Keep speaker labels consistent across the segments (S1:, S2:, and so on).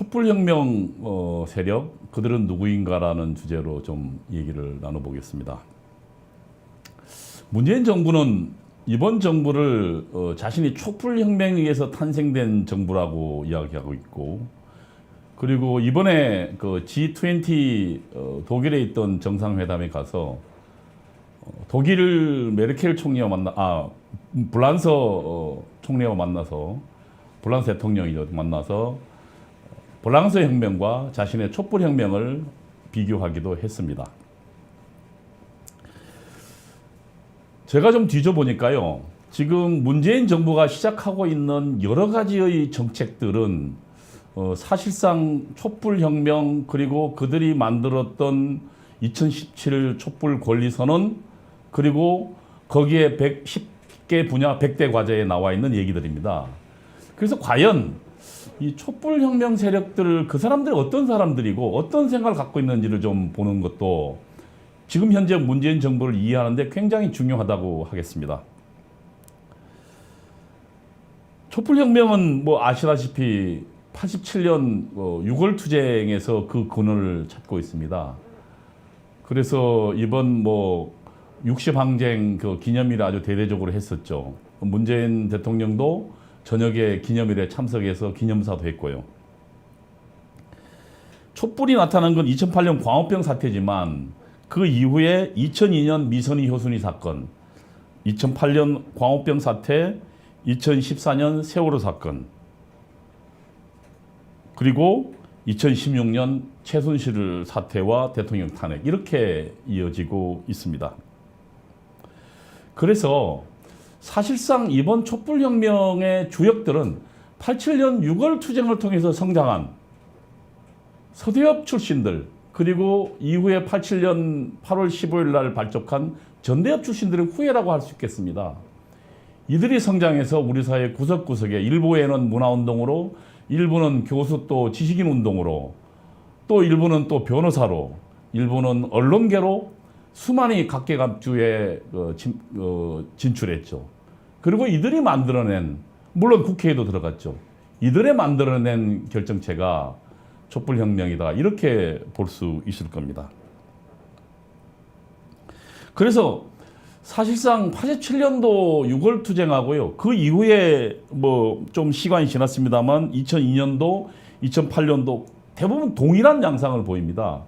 S1: 촛불혁명 세력, 그들은 누구인가라는 주제로 좀 얘기를 나눠보겠습니다. 문재인 정부는 이번 정부를 자신이 촛불혁명에 의해서 탄생된 정부라고 이야기하고 있고, 그리고 이번에 그 G20 독일에 있던 정상회담에 가서 독일 메르켈 총리와 불란서 총리와 만나서, 불란서 대통령이죠, 만나서 불란서 혁명과 자신의 촛불혁명을 비교하기도 했습니다. 제가 좀 뒤져보니까요, 지금 문재인 정부가 시작하고 있는 여러 가지의 정책들은 사실상 촛불혁명, 그리고 그들이 만들었던 2017 촛불 권리선언, 그리고 거기에 110개 분야 100대 과제에 나와 있는 얘기들입니다. 그래서 과연 이 촛불혁명 세력들, 그 사람들이 어떤 사람들이고 어떤 생각을 갖고 있는지를 좀 보는 것도 지금 현재 문재인 정부를 이해하는데 굉장히 중요하다고 하겠습니다. 촛불혁명은 뭐 아시다시피 87년 6월 투쟁에서 그 근원을 찾고 있습니다. 그래서 이번 60항쟁 그 기념일에 아주 대대적으로 했었죠. 문재인 대통령도 저녁에 기념일에 참석해서 기념사도 했고요. 촛불이 나타난 건 2008년 광우병 사태지만 그 이후에 2002년 미선희 효순이 사건, 2008년 광우병 사태, 2014년 세월호 사건, 그리고 2016년 최순실 사태와 대통령 탄핵, 이렇게 이어지고 있습니다. 그래서 사실상 이번 촛불혁명의 주역들은 87년 6월 투쟁을 통해서 성장한 서대협 출신들, 그리고 이후에 87년 8월 15일 날 발족한 전대협 출신들의 후예라고 할 수 있겠습니다. 이들이 성장해서 우리 사회 구석구석에, 일부에는 문화운동으로, 일부는 교수 또 지식인 운동으로, 또 일부는 또 변호사로, 일부는 언론계로 수많이 각계각주에 진출했죠. 그리고 이들이 만들어낸, 물론 국회에도 들어갔죠. 이들이 만들어낸 결정체가 촛불혁명이다, 이렇게 볼 수 있을 겁니다. 그래서 사실상 87년도 6월 투쟁하고요, 그 이후에 좀 시간이 지났습니다만 2002년도, 2008년도 대부분 동일한 양상을 보입니다.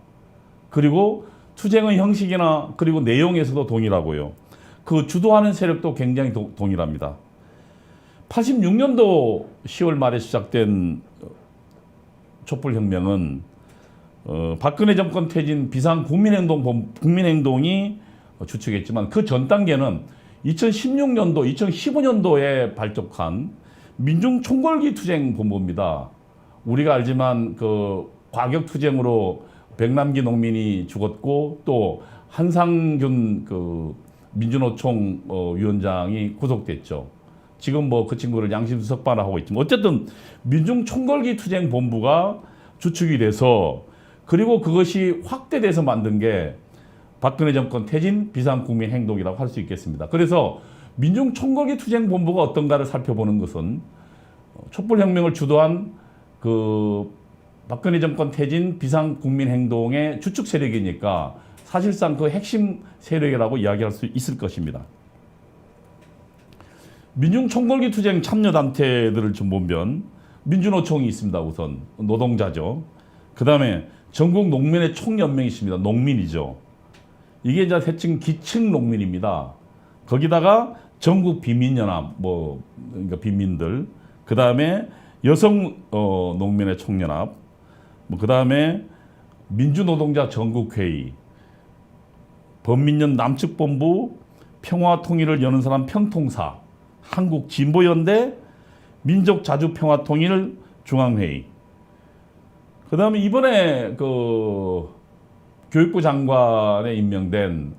S1: 그리고 투쟁의 형식이나 그리고 내용에서도 동일하고요. 그 주도하는 세력도 굉장히 동일합니다. 86년도 10월 말에 시작된 촛불혁명은 박근혜 정권 퇴진 비상국민행동이 주축했지만 그 전 단계는 2016년도, 2015년도에 발족한 민중총궐기 투쟁 본부입니다. 우리가 알지만 그 과격투쟁으로 백남기 농민이 죽었고, 또 한상균 그 민주노총 위원장이 구속됐죠. 지금 그 친구를 양심 석방하고 있지만, 어쨌든 민중총궐기 투쟁 본부가 주축이 돼서, 그리고 그것이 확대돼서 만든 게 박근혜 정권 퇴진 비상국민행동이라고 할 수 있겠습니다. 그래서 민중총궐기 투쟁 본부가 어떤가를 살펴보는 것은 촛불혁명을 주도한 그 박근혜 정권 퇴진 비상국민행동의 주축 세력이니까 사실상 그 핵심 세력이라고 이야기할 수 있을 것입니다. 민중총궐기 투쟁 참여단체들을 좀 보면 민주노총이 있습니다. 우선 노동자죠. 그 다음에 전국농민의 총연맹이 있습니다. 농민이죠. 이게 이제 대칭 기층 농민입니다. 거기다가 전국 비민연합, 그러니까 빈민들, 그 다음에 여성 농민의 총연합, 그 다음에 민주노동자 전국회의, 범민련 남측본부, 평화통일을 여는 사람 평통사, 한국진보연대, 민족자주평화통일 중앙회의. 그 다음에 이번에 그 교육부 장관에 임명된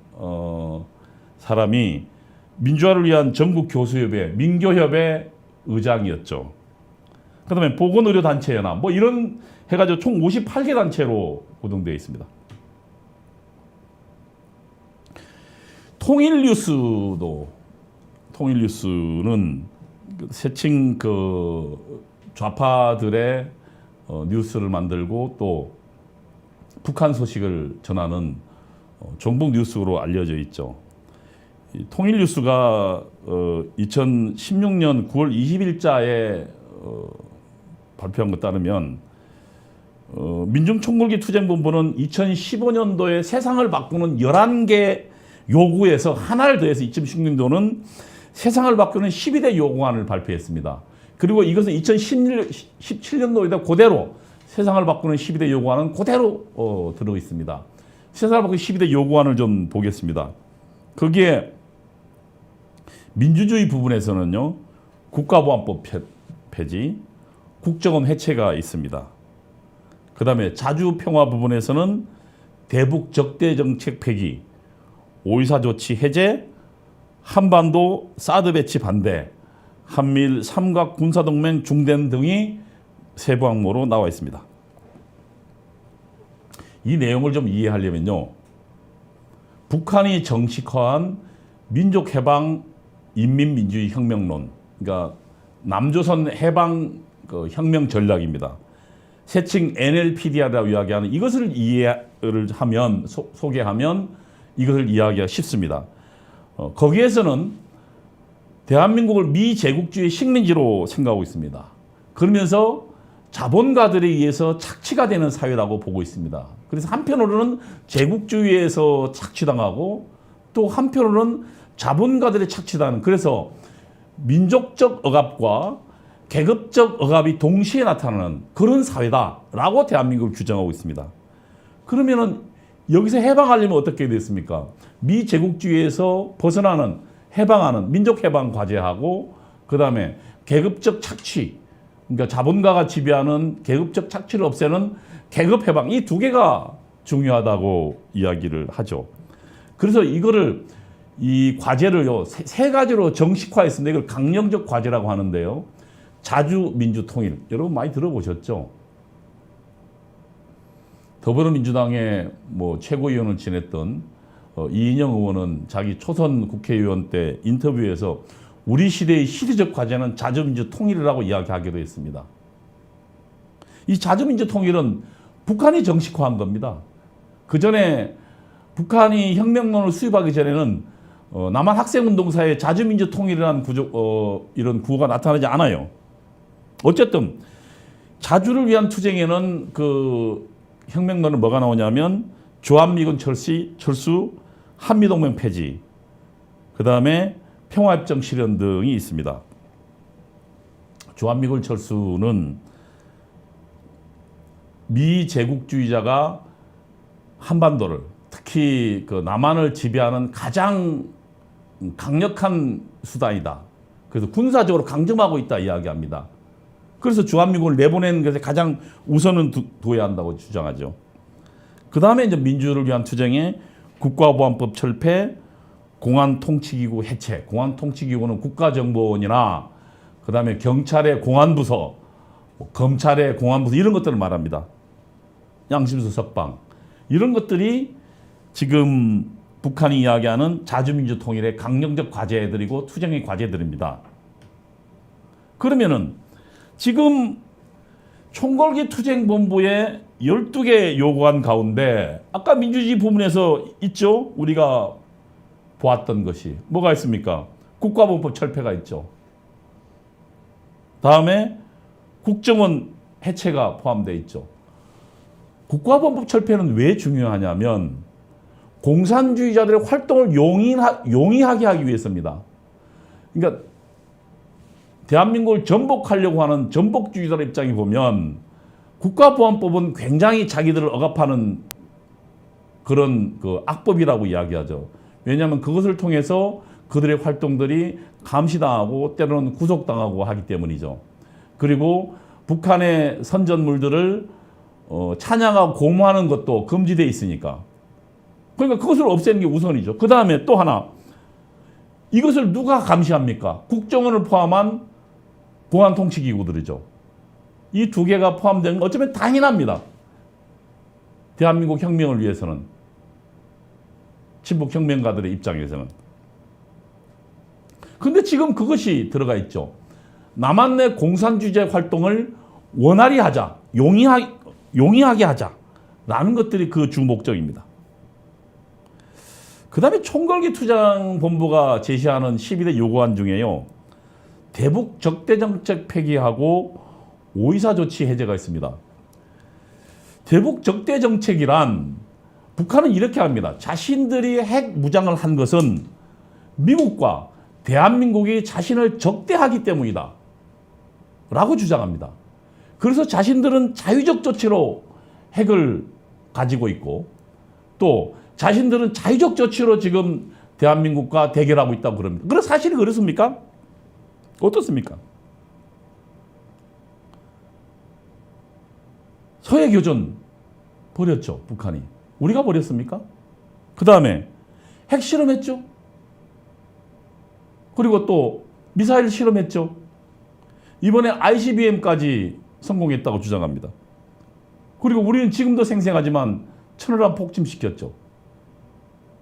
S1: 사람이 민주화를 위한 전국교수협회, 민교협의 의장이었죠. 그 다음에 보건의료단체연합, 이런 해가지고 총 58개 단체로 구성되어 있습니다. 통일뉴스는 세칭 그 좌파들의 뉴스를 만들고 또 북한 소식을 전하는 종북 뉴스로 알려져 있죠. 통일뉴스가 2016년 9월 20일자에 발표한 것 따르면 민중총궐기 투쟁본부는 2015년도에 세상을 바꾸는 11개 요구에서 하나를 더해서 2016년도는 세상을 바꾸는 12대 요구안을 발표했습니다. 그리고 이것은 2017년도에도 그대로 세상을 바꾸는 12대 요구안은 그대로 들어 있습니다. 세상을 바꾸는 12대 요구안을 좀 보겠습니다. 거기에 민주주의 부분에서는요, 국가보안법 폐지, 국정원 해체가 있습니다. 그 다음에 자주평화 부분에서는 대북 적대 정책 폐기, 5.24 조치 해제, 한반도 사드 배치 반대, 한미일 삼각 군사동맹 중단 등이 세부 항목으로 나와 있습니다. 이 내용을 좀 이해하려면요, 북한이 정식화한 민족해방 인민민주주의 혁명론, 그러니까 남조선 해방 혁명 전략입니다. 세칭 NLPDR이라고 이야기하는 이것을 이해를 하면, 소개하면 이것을 이야기하기가 쉽습니다. 거기에서는 대한민국을 미제국주의 식민지로 생각하고 있습니다. 그러면서 자본가들에 의해서 착취가 되는 사회라고 보고 있습니다. 그래서 한편으로는 제국주의에서 착취당하고 또 한편으로는 자본가들의 착취당하는, 그래서 민족적 억압과 계급적 억압이 동시에 나타나는 그런 사회다라고 대한민국을 규정하고 있습니다. 그러면은 여기서 해방하려면 어떻게 됐습니까? 미제국주의에서 벗어나는, 해방하는 민족 해방 과제하고, 그 다음에 계급적 착취, 그러니까 자본가가 지배하는 계급적 착취를 없애는 계급 해방, 이 두 개가 중요하다고 이야기를 하죠. 그래서 이거를, 이 과제를요, 세 가지로 정식화했습니다. 이걸 강령적 과제라고 하는데요. 자주민주통일, 여러분 많이 들어보셨죠? 더불어민주당의 최고위원을 지냈던 이인영 의원은 자기 초선 국회의원 때 인터뷰에서 우리 시대의 시대적 과제는 자주민주 통일이라고 이야기하기도 했습니다. 이 자주민주 통일은 북한이 정식화한 겁니다. 그 전에 북한이 혁명론을 수입하기 전에는 남한 학생운동사에 자주민주 통일이라는 이런 구호가 나타나지 않아요. 어쨌든 자주를 위한 투쟁에는 그 혁명론은 뭐가 나오냐면 주한미군 철수, 한미동맹 폐지, 그 다음에 평화협정 실현 등이 있습니다. 주한미군 철수는 미제국주의자가 한반도를, 특히 그 남한을 지배하는 가장 강력한 수단이다. 그래서 군사적으로 강점하고 있다 이야기합니다. 그래서 주한미군을 내보내는 것에 가장 우선은 둬야 한다고 주장하죠. 그 다음에 이제 민주를 위한 투쟁에 국가보안법 철폐, 공안통치기구 해체. 공안통치기구는 국가정보원이나 그 다음에 경찰의 공안부서, 검찰의 공안부서 이런 것들을 말합니다. 양심수 석방. 이런 것들이 지금 북한이 이야기하는 자주민주 통일의 강령적 과제들이고 투쟁의 과제들입니다. 그러면은 지금 총궐기 투쟁본부의 12개 요구안 가운데 아까 민주주의 부분에서 있죠? 우리가 보았던 것이 뭐가 있습니까? 국가보안법 철폐가 있죠. 다음에 국정원 해체가 포함되어 있죠. 국가보안법 철폐는 왜 중요하냐면 공산주의자들의 활동을 용이하게 하기 위해서입니다. 그러니까 대한민국을 전복하려고 하는 전복주의자의 입장에 보면 국가보안법은 굉장히 자기들을 억압하는 그런 악법이라고 이야기하죠. 왜냐하면 그것을 통해서 그들의 활동들이 감시당하고 때로는 구속당하고 하기 때문이죠. 그리고 북한의 선전물들을 찬양하고 공모하는 것도 금지되어 있으니까. 그러니까 그것을 없애는 게 우선이죠. 그 다음에 또 하나, 이것을 누가 감시합니까? 국정원을 포함한 공안통치기구들이죠. 이 두 개가 포함된 건 어쩌면 당연합니다. 대한민국 혁명을 위해서는, 친북 혁명가들의 입장에서는. 근데 지금 그것이 들어가 있죠. 남한 내 공산주의자 활동을 원활히 하자. 용이하게 하자라는 것들이 그 주 목적입니다. 그 다음에 총궐기 투쟁본부가 제시하는 12대 요구안 중에요. 대북 적대정책 폐기하고 오이사 조치 해제가 있습니다. 대북 적대정책이란 북한은 이렇게 합니다. 자신들이 핵 무장을 한 것은 미국과 대한민국이 자신을 적대하기 때문이다 라고 주장합니다. 그래서 자신들은 자유적 조치로 핵을 가지고 있고 또 자신들은 자유적 조치로 지금 대한민국과 대결하고 있다고 그럽니다. 그래 사실이 그렇습니까? 어떻습니까? 서해교전 버렸죠, 북한이. 우리가 버렸습니까? 그 다음에 핵실험했죠. 그리고 또 미사일 실험했죠. 이번에 ICBM까지 성공했다고 주장합니다. 그리고 우리는 지금도 생생하지만 천안함 폭침시켰죠.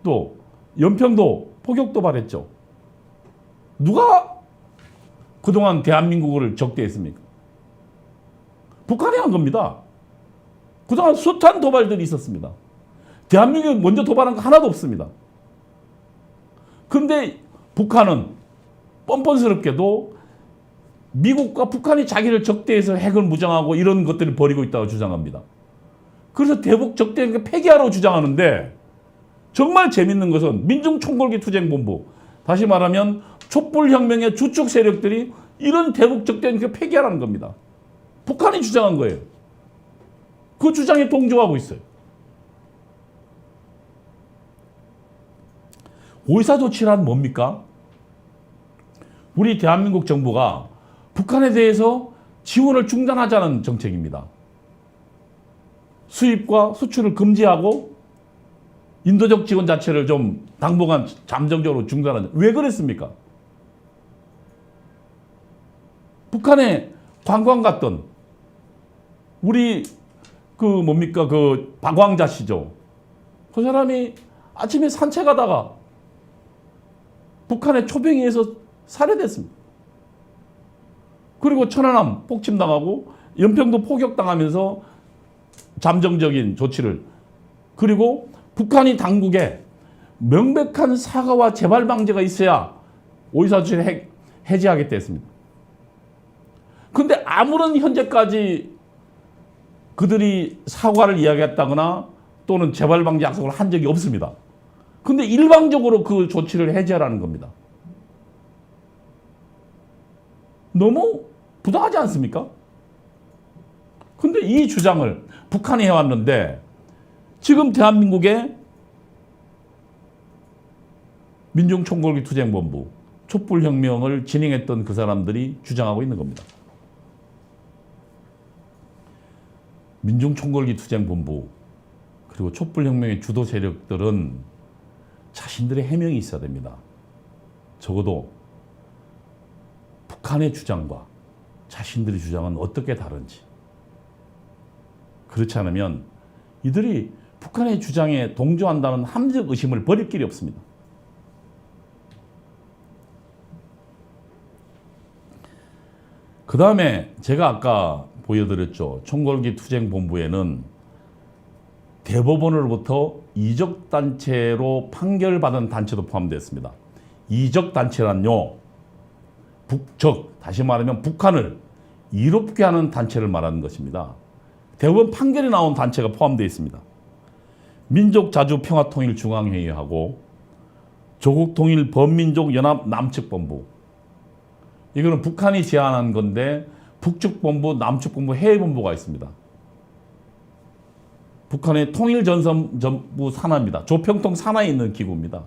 S1: 또 연평도 포격 도발했죠. 누가 그동안 대한민국을 적대했습니까? 북한이 한 겁니다. 그동안 숱한 도발들이 있었습니다. 대한민국이 먼저 도발한 거 하나도 없습니다. 그런데 북한은 뻔뻔스럽게도 미국과 북한이 자기를 적대해서 핵을 무장하고 이런 것들을 벌이고 있다고 주장합니다. 그래서 대북 적대 폐기하라고 주장하는데 정말 재밌는 것은 민중총궐기 투쟁본부, 다시 말하면 촛불혁명의 주축 세력들이 이런 대북 적대 폐기하라는 겁니다. 북한이 주장한 거예요. 그 주장에 동조하고 있어요. 오이사 조치란 뭡니까? 우리 대한민국 정부가 북한에 대해서 지원을 중단하자는 정책입니다. 수입과 수출을 금지하고 인도적 지원 자체를 좀 당분간 잠정적으로 중단하자. 왜 그랬습니까? 북한에 관광 갔던 우리 그 박광자 씨죠. 그 사람이 아침에 산책하다가 북한의 초병에 의해서 살해됐습니다. 그리고 천안함 폭침당하고 연평도 포격당하면서 잠정적인 조치를, 그리고 북한이 당국에 명백한 사과와 재발 방지가 있어야 오이사 조치를 해제하겠다 했습니다. 그런데 아무런 현재까지 그들이 사과를 이야기했다거나 또는 재발 방지 약속을 한 적이 없습니다. 그런데 일방적으로 그 조치를 해제하라는 겁니다. 너무 부당하지 않습니까? 근데 이 주장을 북한이 해왔는데 지금 대한민국의 민중총궐기 투쟁본부, 촛불혁명을 진행했던 그 사람들이 주장하고 있는 겁니다. 민중총궐기 투쟁본부 그리고 촛불혁명의 주도 세력들은 자신들의 해명이 있어야 됩니다. 적어도 북한의 주장과 자신들의 주장은 어떻게 다른지. 그렇지 않으면 이들이 북한의 주장에 동조한다는 함정 의심을 버릴 길이 없습니다. 그 다음에 제가 아까 보여드렸죠. 총궐기 투쟁본부에는 대법원으로부터 이적단체로 판결받은 단체도 포함되어 있습니다. 이적단체란요, 다시 말하면 북한을 이롭게 하는 단체를 말하는 것입니다. 대법원 판결이 나온 단체가 포함되어 있습니다. 민족자주평화통일중앙회의하고 조국통일범민족연합 남측본부, 이거는 북한이 제안한 건데 북측본부, 남측본부, 해외본부가 있습니다. 북한의 통일전선부 산하입니다. 조평통 산하에 있는 기구입니다.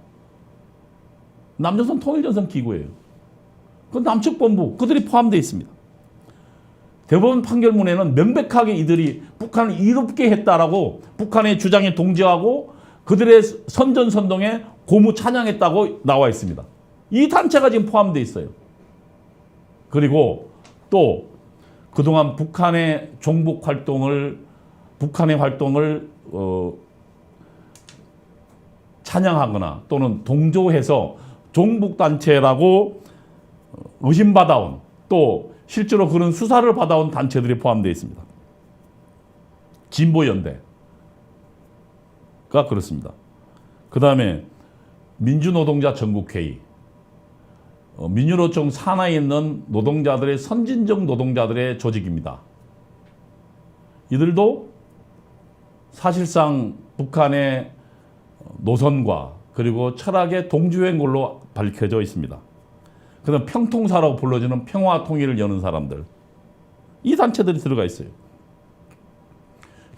S1: 남조선 통일전선 기구예요. 그 남측본부, 그들이 포함되어 있습니다. 대법원 판결문에는 명백하게 이들이 북한을 이롭게 했다라고 북한의 주장에 동조하고 그들의 선전선동에 고무 찬양했다고 나와 있습니다. 이 단체가 지금 포함되어 있어요. 그리고 또 그동안 북한의 종북 활동을, 북한의 활동을 찬양하거나 또는 동조해서 종북단체라고 의심받아온, 또 실제로 그런 수사를 받아온 단체들이 포함되어 있습니다. 진보연대가 그렇습니다. 그 다음에 민주노동자 전국회의, 민주노총 산하에 있는 노동자들의 선진적 노동자들의 조직입니다. 이들도 사실상 북한의 노선과 그리고 철학의 동조인 걸로 밝혀져 있습니다. 그다음 평통사라고 불러지는 평화통일을 여는 사람들, 이 단체들이 들어가 있어요.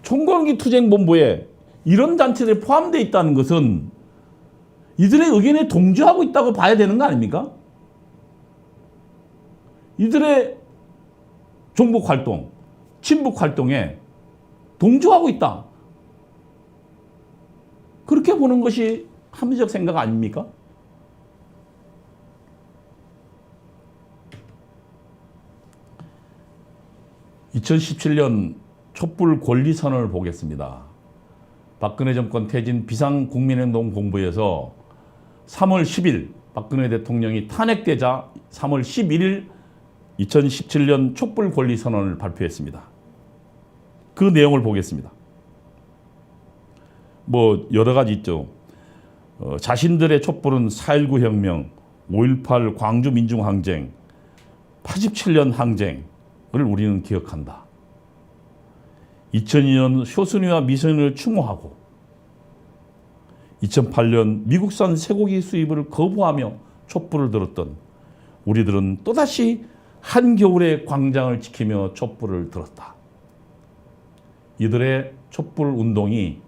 S1: 총궐기 투쟁본부에 이런 단체들이 포함되어 있다는 것은 이들의 의견에 동조하고 있다고 봐야 되는 거 아닙니까? 이들의 종북활동, 친북활동에 동조하고 있다. 그렇게 보는 것이 합리적 생각 아닙니까? (2017년) 촛불 권리선언을 보겠습니다. 박근혜 정권 퇴진 비상국민행동 공부에서 3월 10일 박근혜 대통령이 탄핵되자 3월 11일 2017년 촛불 권리선언을 발표했습니다. 그 내용을 보겠습니다. 뭐 여러 가지 있죠. 자신들의 촛불은 4.19 혁명, 5.18 광주 민중항쟁, 87년 항쟁을 우리는 기억한다. 2002년 효순이와 미선을 추모하고 2008년 미국산 쇠고기 수입을 거부하며 촛불을 들었던 우리들은 또다시 한겨울의 광장을 지키며 촛불을 들었다. 이들의 촛불 운동이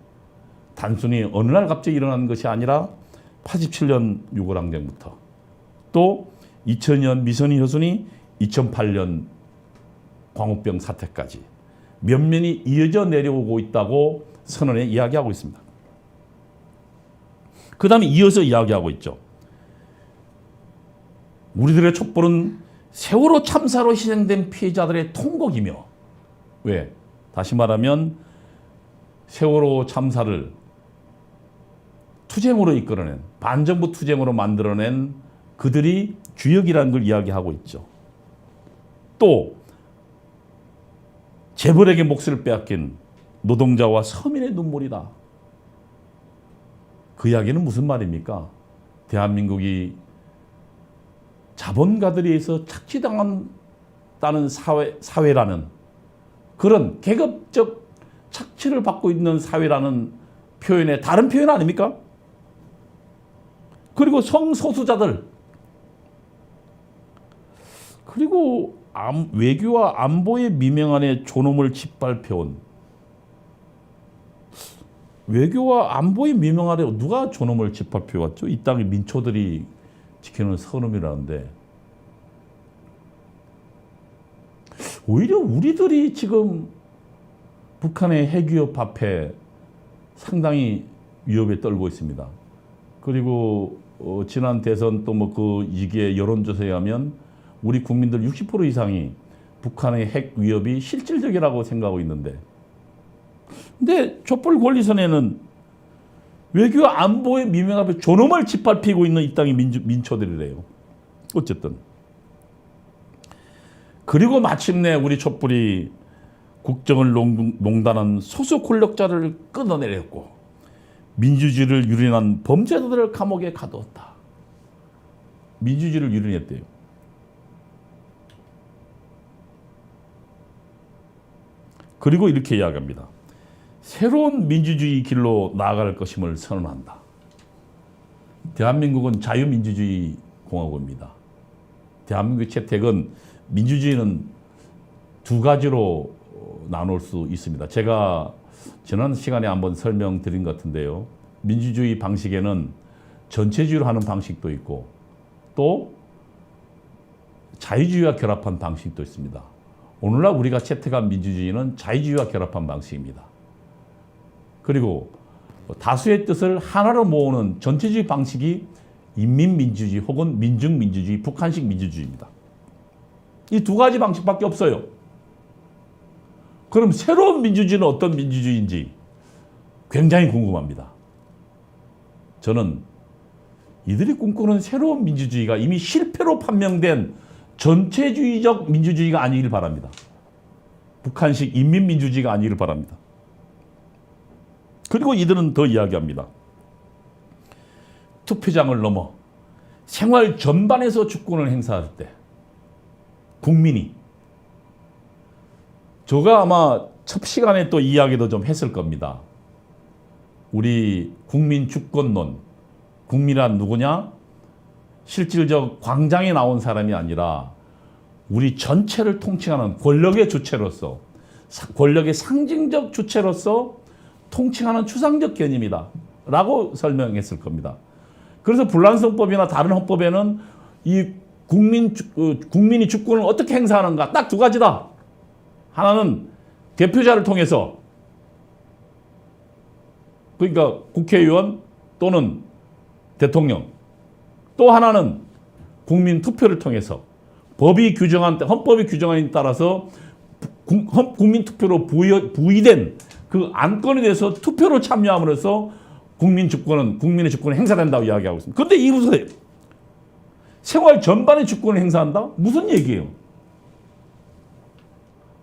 S1: 단순히 어느 날 갑자기 일어난 것이 아니라 87년 6월 항쟁부터 또 2000년 미선이 효순이 2008년 광우병 사태까지 면면이 이어져 내려오고 있다고 선언에 이야기하고 있습니다. 그 다음에 이어서 이야기하고 있죠. 우리들의 촛불은 세월호 참사로 희생된 피해자들의 통곡이며, 왜? 다시 말하면 세월호 참사를 투쟁으로 이끌어낸, 반정부 투쟁으로 만들어낸 그들이 주역이라는 걸 이야기하고 있죠. 또 재벌에게 몫을 빼앗긴 노동자와 서민의 눈물이다. 그 이야기는 무슨 말입니까? 대한민국이 자본가들에 의해서 착취당한다는 사회라는, 그런 계급적 착취를 받고 있는 사회라는 표현의 다른 표현 아닙니까? 그리고 성소수자들, 그리고 외교와 안보의 미명 안에 존엄을 짓밟혀온, 외교와 안보의 미명 아래 누가 존엄을 짓밟혀왔죠? 이 땅의 민초들이 지키는 선언이라는데, 오히려 우리들이 지금 북한의 핵위협 앞에 상당히 위협에 떨고 있습니다. 그리고 지난 대선 또 뭐 그 이게 여론조사에 하면 우리 국민들 60% 이상이 북한의 핵 위협이 실질적이라고 생각하고 있는데, 근데 촛불 권리선에는 외교 안보의 미명 앞에 존엄을 짓밟히고 있는 이 땅의 민초들이래요. 어쨌든. 그리고 마침내 우리 촛불이 국정을 농단한 소수 권력자를 끊어내렸고 민주주의를 유린한 범죄자들을 감옥에 가두었다. 민주주의를 유린했대요. 그리고 이렇게 이야기합니다. 새로운 민주주의 길로 나아갈 것임을 선언한다. 대한민국은 자유민주주의 공화국입니다. 대한민국의 채택은, 민주주의는 두 가지로 나눌 수 있습니다. 제가 지난 시간에 한번 설명드린 것 같은데요. 민주주의 방식에는 전체주의로 하는 방식도 있고 또 자유주의와 결합한 방식도 있습니다. 오늘날 우리가 채택한 민주주의는 자유주의와 결합한 방식입니다. 그리고 다수의 뜻을 하나로 모으는 전체주의 방식이 인민민주주의 혹은 민중민주주의, 북한식 민주주의입니다. 이 두 가지 방식밖에 없어요. 그럼 새로운 민주주의는 어떤 민주주의인지 굉장히 궁금합니다. 저는 이들이 꿈꾸는 새로운 민주주의가 이미 실패로 판명된 전체주의적 민주주의가 아니길 바랍니다. 북한식 인민민주주의가 아니길 바랍니다. 그리고 이들은 더 이야기합니다. 투표장을 넘어 생활 전반에서 주권을 행사할 때 국민이, 저가 아마 첫 시간에 또 이야기도 좀 했을 겁니다. 우리 국민 주권론, 국민이란 누구냐? 실질적 광장에 나온 사람이 아니라 우리 전체를 통칭하는 권력의 주체로서, 권력의 상징적 주체로서 통칭하는 추상적 개념이다 라고 설명했을 겁니다. 그래서 불란서법이나 다른 헌법에는 이 국민이 주권을 어떻게 행사하는가 딱 두 가지다. 하나는 대표자를 통해서, 그러니까 국회의원 또는 대통령, 또 하나는 국민 투표를 통해서 헌법이 규정한 데 따라서 국민 투표로 부의된 그 안건에 대해서 투표로 참여함으로써 국민의 주권은 행사된다고 이야기하고 있습니다. 그런데 이곳에 생활 전반의 주권을 행사한다? 무슨 얘기예요?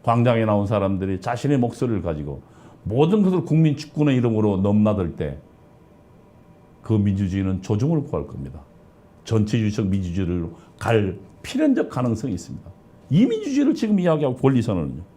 S1: 광장에 나온 사람들이 자신의 목소리를 가지고 모든 것을 국민 주권의 이름으로 넘나들 때 그 민주주의는 조종을 구할 겁니다. 전체주의적 민주주의로 갈 필연적 가능성이 있습니다. 이 민주주의를 지금 이야기하고 권리선언은요.